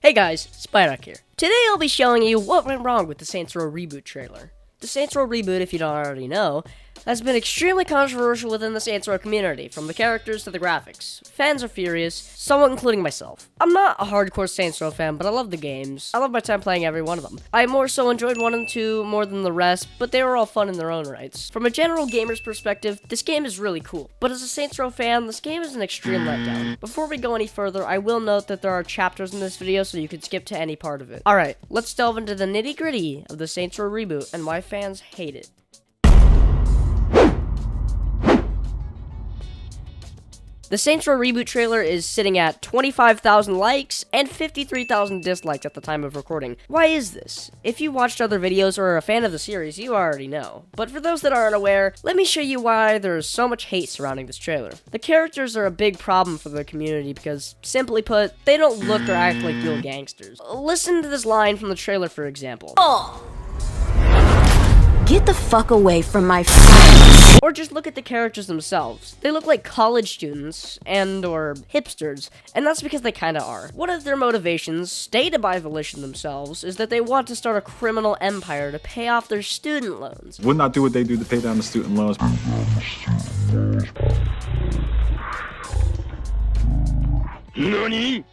Hey guys, Spidoc here. Today I'll be showing you what went wrong with the Saints Row Reboot trailer. The Saints Row Reboot, if you don't already know, has been extremely controversial within the Saints Row community, from the characters to the graphics. Fans are furious, somewhat including myself. I'm not a hardcore Saints Row fan, but I love the games. I love my time playing every one of them. I more so enjoyed 1 and 2 more than the rest, but they were all fun in their own rights. From a general gamer's perspective, this game is really cool. But as a Saints Row fan, this game is an extreme letdown. Before we go any further, I will note that there are chapters in this video, so you can skip to any part of it. Alright, let's delve into the nitty-gritty of the Saints Row Reboot and why fans hate it. The Saints Row Reboot trailer is sitting at 25,000 likes and 53,000 dislikes at the time of recording. Why is this? If you watched other videos or are a fan of the series, you already know. But for those that aren't aware, let me show you why there's so much hate surrounding this trailer. The characters are a big problem for the community because, simply put, they don't look or act like real gangsters. Listen to this line from the trailer, for example. Oh! Get the fuck away from my friends. Or just look at the characters themselves. They look like college students or hipsters, and that's because they kinda are. One of their motivations, stated by Volitions themselves, is that they want to start a criminal empire to pay off their student loans. Would not do what they do to pay down the student loans. NANI?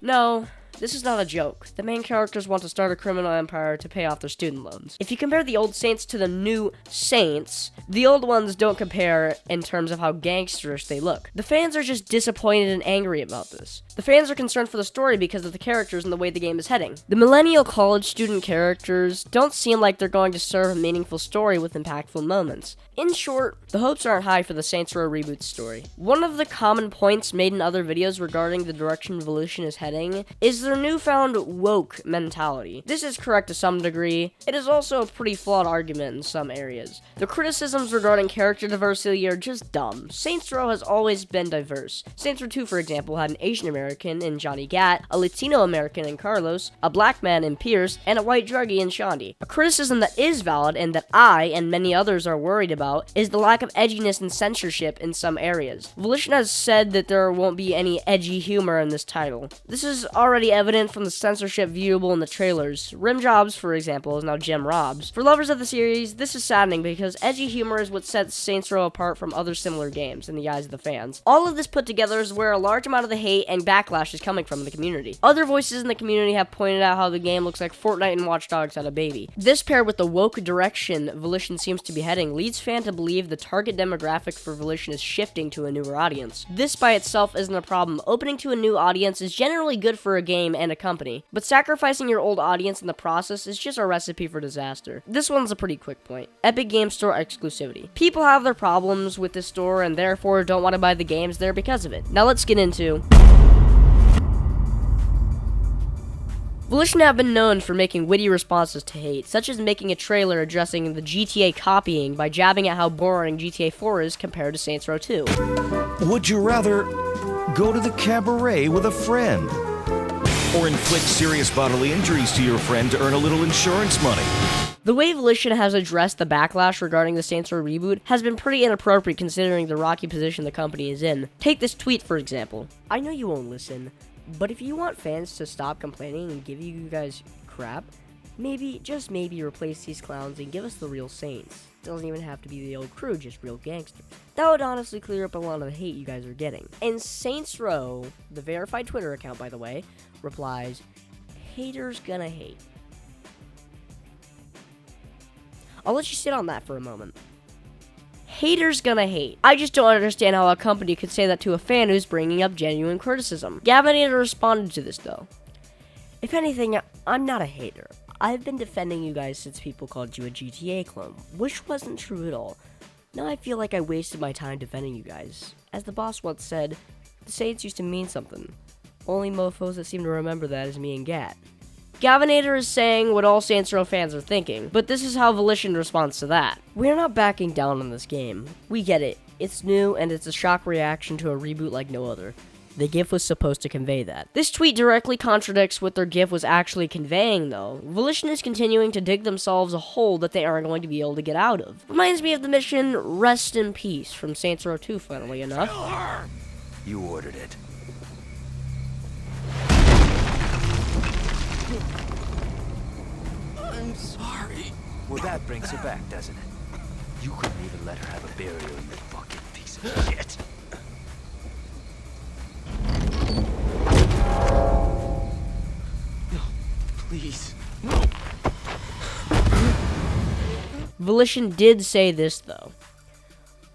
No. This is not a joke. The main characters want to start a criminal empire to pay off their student loans. If you compare the old Saints to the new Saints, the old ones don't compare in terms of how gangsterish they look. The fans are just disappointed and angry about this. The fans are concerned for the story because of the characters and the way the game is heading. The millennial college student characters don't seem like they're going to serve a meaningful story with impactful moments. In short, the hopes aren't high for the Saints Row Reboot story. One of the common points made in other videos regarding the direction Volitions is heading is their newfound woke mentality. This is correct to some degree. It is also a pretty flawed argument in some areas. The criticisms regarding character diversity are just dumb. Saints Row has always been diverse. Saints Row 2, for example, had an Asian American in Johnny Gat, a Latino American in Carlos, a black man in Pierce, and a white druggie in Shandy. A criticism that is valid and that I and many others are worried about is the lack of edginess and censorship in some areas. Volition has said that there won't be any edgy humor in this title. This is already evident from the censorship viewable in the trailers. Rimjobs, for example, is now Jim Robs. For lovers of the series, this is saddening because edgy humor is what sets Saints Row apart from other similar games in the eyes of the fans. All of this put together is where a large amount of the hate and backlash is coming from in the community. Other voices in the community have pointed out how the game looks like Fortnite and Watch Dogs had a baby. This paired with the woke direction Volition seems to be heading leads fans to believe the target demographic for Volition is shifting to a newer audience. This by itself isn't a problem. Opening to a new audience is generally good for a game and a company, but sacrificing your old audience in the process is just a recipe for disaster. This one's a pretty quick point. Epic Game Store exclusivity. People have their problems with this store and therefore don't want to buy the games there because of it. Now let's get into... Volition have been known for making witty responses to hate, such as making a trailer addressing the GTA copying by jabbing at how boring GTA 4 is compared to Saints Row 2. Would you rather go to the cabaret with a friend? Or inflict serious bodily injuries to your friend to earn a little insurance money? The way Volition has addressed the backlash regarding the Saints Row Reboot has been pretty inappropriate considering the rocky position the company is in. Take this tweet, for example. I know you won't listen, but if you want fans to stop complaining and give you guys crap, maybe, just maybe, replace these clowns and give us the real Saints. It doesn't even have to be the old crew, just real gangsters. That would honestly clear up a lot of the hate you guys are getting. And Saints Row, the verified Twitter account by the way, replies, "Haters gonna hate." I'll let you sit on that for a moment. Haters gonna hate. I just don't understand how a company could say that to a fan who's bringing up genuine criticism. Gavinator responded to this though. "If anything, I'm not a hater. I've been defending you guys since people called you a GTA clone, which wasn't true at all. Now I feel like I wasted my time defending you guys. As the boss once said, the Saints used to mean something. Only mofos that seem to remember that is me and Gat." Gavinator is saying what all Saints Row fans are thinking, but this is how Volition responds to that. "We're not backing down on this game. We get it. It's new, and it's a shock reaction to a reboot like no other. The GIF was supposed to convey that." This tweet directly contradicts what their GIF was actually conveying, though. Volition is continuing to dig themselves a hole that they aren't going to be able to get out of. Reminds me of the mission Rest in Peace from Saints Row 2, funnily enough. You ordered it. Well, that brings her back, doesn't it? You couldn't even let her have a burial, you fucking piece of shit. No, please. No. Volition did say this, though.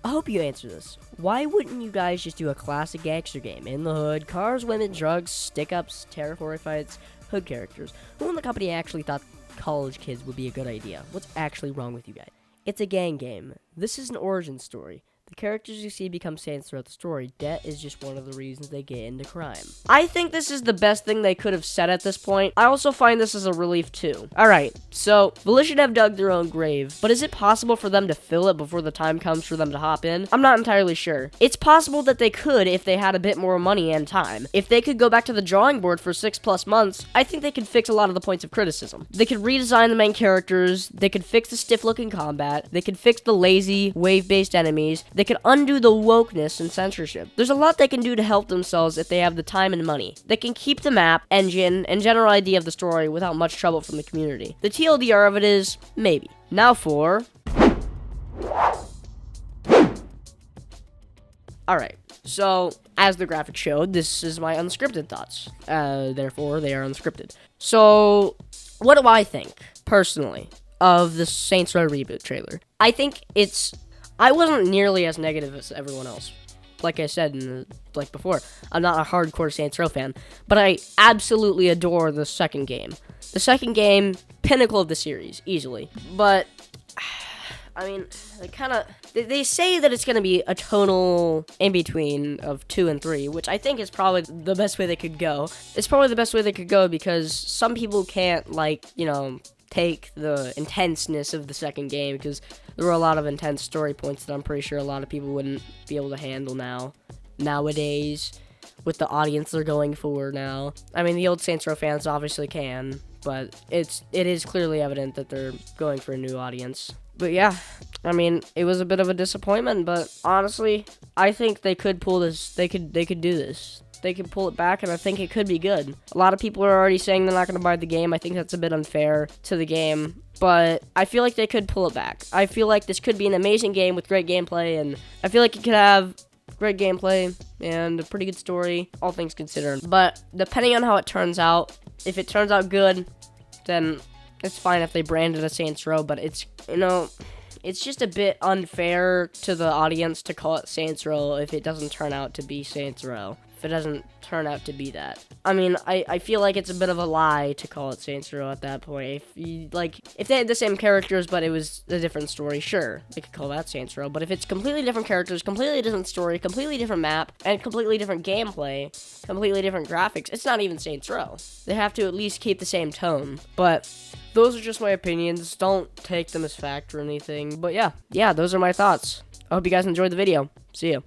I hope you answer this. Why wouldn't you guys just do a classic gangster game? In the hood, cars, women, drugs, stick-ups, terror fights, hood characters. Who in the company actually thought college kids would be a good idea? What's actually wrong with you guys? It's a gang game. This is an origin story. The characters you see become saints throughout the story. Debt is just one of the reasons they get into crime. I think this is the best thing they could have said at this point. I also find this as a relief too. Alright, so Volition have dug their own grave, but is it possible for them to fill it before the time comes for them to hop in? I'm not entirely sure. It's possible that they could if they had a bit more money and time. If they could go back to the drawing board for 6+ months, I think they could fix a lot of the points of criticism. They could redesign the main characters, they could fix the stiff-looking combat, they could fix the lazy, wave-based enemies, they could undo the wokeness and censorship. There's a lot they can do to help themselves if they have the time and money. They can keep the map, engine, and general idea of the story without much trouble from the community. The TLDR of it is, maybe. Now for... Alright, so, as the graphic showed, this is my unscripted thoughts. Therefore, they are unscripted. So, what do I think, personally, of the Saints Row Reboot trailer? I think I wasn't nearly as negative as everyone else. Like I said before, I'm not a hardcore Saints Row fan, but I absolutely adore the second game. The second game, pinnacle of the series, easily. But, I mean, they say that it's going to be a tonal in-between of 2 and 3, which I think is probably the best way they could go. It's probably the best way they could go because some people can't, take the intenseness of the second game because there were a lot of intense story points that I'm pretty sure a lot of people wouldn't be able to handle nowadays with the audience they're going for now. I mean, the old Saints Row fans obviously can, but it is clearly evident that they're going for a new audience. But yeah, I mean, it was a bit of a disappointment, but honestly, I think they could pull this. They could do this. They could pull it back, and I think it could be good. A lot of people are already saying they're not going to buy the game. I think that's a bit unfair to the game, but I feel like they could pull it back. I feel like this could be an amazing game with great gameplay, and I feel like it could have great gameplay and a pretty good story, all things considered. But depending on how it turns out, if it turns out good, then it's fine if they brand it as Saints Row, but it's just a bit unfair to the audience to call it Saints Row if it doesn't turn out to be Saints Row. If it doesn't turn out to be that. I mean, I feel like it's a bit of a lie to call it Saints Row at that point. If they had the same characters, but it was a different story, sure, they could call that Saints Row. But if it's completely different characters, completely different story, completely different map, and completely different gameplay, completely different graphics, it's not even Saints Row. They have to at least keep the same tone. But those are just my opinions. Don't take them as fact or anything. But yeah, those are my thoughts. I hope you guys enjoyed the video. See ya.